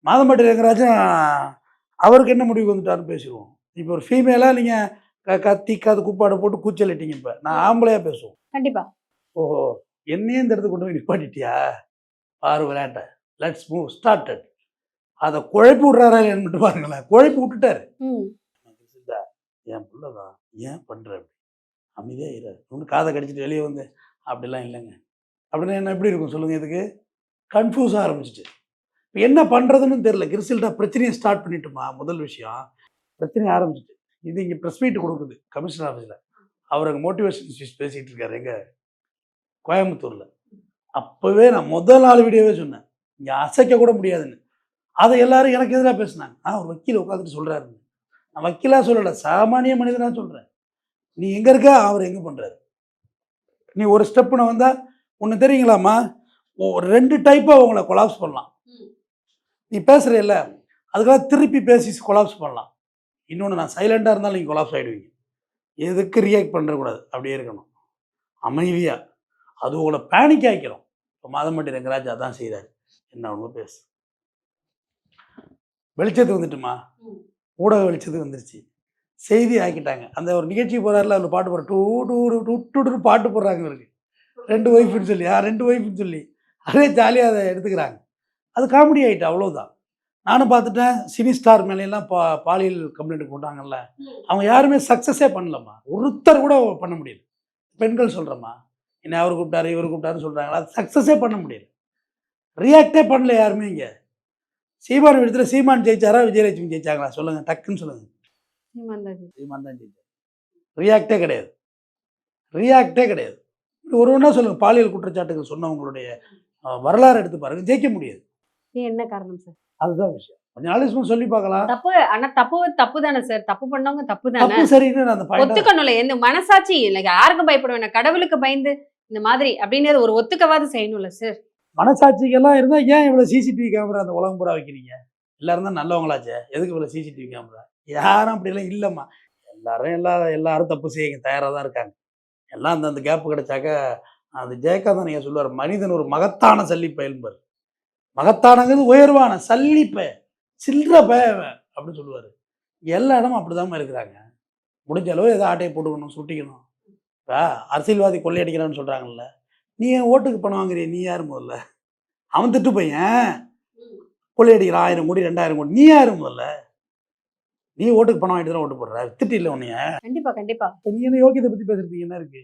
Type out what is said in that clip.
மாதம்பட்டி ரங்கராஜன் அவருக்கு என்ன முடிவுக்கு வந்துட்டாருன்னு பேசிடுவோம். இப்போ ஒரு ஃபீமேலாக நீங்கள் கத்தி காது குப்பாடை போட்டு கூச்சலிட்டீங்க. இப்போ நான் ஆம்பளையாக பேசுவோம். கண்டிப்பா. ஓஹோ, என்னையே இந்த இடத்துக்கு கொண்டு போய் நிப்பாட்டிட்டியா, பாரு விளையாட்ட, லெட்ஸ் மூவ் ஸ்டார்டட். அதை குழப்பி விட்றாரா இல்லைன்னு மட்டும் பாருங்களேன். குழப்பி விட்டுட்டாரு. என் பிள்ளைதான், ஏன் பண்ணுற அப்படி, அமைதியாக இரு, ஒன்று காதை கடிச்சிட்டு வெளியே வந்து அப்படிலாம் இல்லைங்க அப்படின்னு என்ன எப்படி இருக்கும் சொல்லுங்கள். இதுக்கு கன்ஃபியூஸ் ஆரம்பிச்சிச்சு. இப்போ என்ன பண்ணுறதுன்னு தெரியல. கிறிஸ்டல்கிட்ட பிரச்சனையை ஸ்டார்ட் பண்ணிட்டுமா. முதல் விஷயம் பிரச்சனையை ஆரம்பிச்சிட்டு இது இங்கே ப்ரெஸ் மீட் கொடுக்குது கமிஷனர் ஆஃபீஸில். அவர் அங்கே மோட்டிவேஷன் ஸ்பீச் பேசிகிட்டு இருக்காரு எங்கள் கோயம்புத்தூரில். அப்போவே நான் முதல் நாள் வீடியோவே சொன்னேன், இங்கே அசைக்க கூட முடியாதுன்னு. அதை எல்லாரும் எனக்கு எதிராக பேசினாங்க. ஒரு வக்கீல் உட்காந்துட்டு சொல்கிறாருன்னு. நான் வக்கீலாக சொல்லலை, சாமானிய மனிதனாக சொல்கிறேன். நீ எங்கே இருக்க, அவர் எங்கே பண்ணுறாரு. நீ ஒரு ஸ்டெப்புன்னு வந்தால் ஒன்று தெரியுங்களாம்மா, 2 டைப்பாக உங்களை கொலாப்ஸ் பண்ணலாம். நீ பேசுகிற அதுக்காக திருப்பி பேசி கொலாப்ஸ் பண்ணலாம். இன்னொன்று, நான் சைலண்டாக இருந்தாலும் நீங்கள் கொலாப்ஸ் ஆகிடுவீங்க. எதுக்கு ரியாக்ட் பண்ணுறக்கூடாது, அப்படியே இருக்கணும் அமைதியாக. அது உங்களை பேனிக் ஆகிக்கிறோம். இப்போ மாதம்பட்டி ரங்கராஜ் அதான் செய்கிறார். என்ன ஒன்று பேசு, வெளிச்சத்துக்கு வந்துட்டுமா, ஊடக வெளிச்சத்துக்கு வந்துருச்சு, செய்தி ஆக்கிட்டாங்க. அந்த ஒரு நிகழ்ச்சி போகிறாரில்ல, அதில் பாட்டு போடுற டூ டூ டூ டூ பாட்டு போடுறாங்க இருக்கு, 2 ஒய்ஃப்னு சொல்லி 2 ஒய்ஃப்னு சொல்லி அதே ஜாலியாக அதை எடுத்துக்கிறாங்க. அது காமெடி ஆகிட்டு, அவ்வளோதான். நானும் பார்த்துட்டேன். சினி ஸ்டார் மேலையெல்லாம் பாலியல் கம்ப்ளைண்ட் போட்டாங்கல்ல, அவங்க யாருமே சக்ஸஸே பண்ணலம்மா. ஒருத்தர் கூட பண்ண முடியல. பெண்கள் சொல்கிறேம்மா, என்ன அவர் கூப்பிட்டாரு இவர் கூப்பிட்டாருன்னு சொல்கிறாங்களா, அது சக்ஸஸே பண்ண முடியல. ரியாக்டே பண்ணல யாருமே. இங்கே சீமான் இடத்துல சீமான் ஜெயிச்சாரா விஜயலட்சுமி ஜெயிச்சாங்களா சொல்லுங்கள், டக்குன்னு சொல்லுங்கள். சீமான் தான் ஜெயிச்சார். ரியாக்டே கிடையாது, ரியாக்டே கிடையாது. ஒரு ஒன்றா சொல்லுங்கள். பாலியல் குற்றச்சாட்டுகள் சொன்னவங்களுடைய வரலாறு எடுத்து பாருங்க, ஜெயிக்க முடியாது. என்ன காரணம் சார்? அதுதான் விஷயம். கொஞ்சம் நாளைக்கு சொல்லி பார்க்கலாம். தப்பு, ஆனா தப்பு தானே சார். தப்பு பண்ணவங்க தப்பு தானே. சரின்னு அந்த ஒத்துக்கணும்ல. எந்த மனசாட்சி இல்லை, யாருக்கும் பயப்பட வேணாம், கடவுளுக்கு பயந்து இந்த மாதிரி அப்படின்னு ஒரு ஒத்துக்கவாது செய்யணும்ல சார். மனசாட்சிக்கெல்லாம் இருந்தால் ஏன் இவ்வளோ சிசிடிவி கேமரா அந்த உலகம் பூரா வைக்கிறீங்க? எல்லாரும் தான் நல்லவங்களாச்சே, எதுக்கு இவ்வளோ சிசிடிவி கேமரா? யாரும் அப்படிலாம் இல்லைம்மா. எல்லாரும் தப்பு செய்ய தயாராக தான் இருக்காங்க. எல்லாம் அந்த கேப்பு கிடைச்சாக்க, அந்த ஜெயகாந்தன் நீங்கள் சொல்லுவார், மனிதன் ஒரு மகத்தான சல்லிப்பை என்பார். மகத்தானங்கிறது உயர்வான சல்லிப்பை, சில்லற பய அப்படின்னு சொல்லுவார். எல்லா இடமும் அப்படிதாம்மா இருக்கிறாங்க. முடிஞ்ச அளவு ஏதோ ஆட்டையை போட்டுக்கணும், சுட்டிக்கணும். இப்போ அரசியல்வாதி கொள்ளையடிக்கிறான்னு சொல்கிறாங்கல்ல, நீ என் ஓட்டுக்கு பணம் வாங்குறிய, நீ யார் முதல்ல? அவன் திட்டு பையன் கொள்ளையடிக்கிறான் 1000 கோடி 2000 கோடி, நீ யார் முதல்ல? நீ ஓட்டுக்கு பணம் வாங்கிட்டு தான் ஓட்டு போடுற, திட்டு இல்லை உன்னைய. கண்டிப்பா கண்டிப்பா. நீ என்ன யோகியத்தை பற்றி பேசுறதுக்கு என்ன இருக்கு?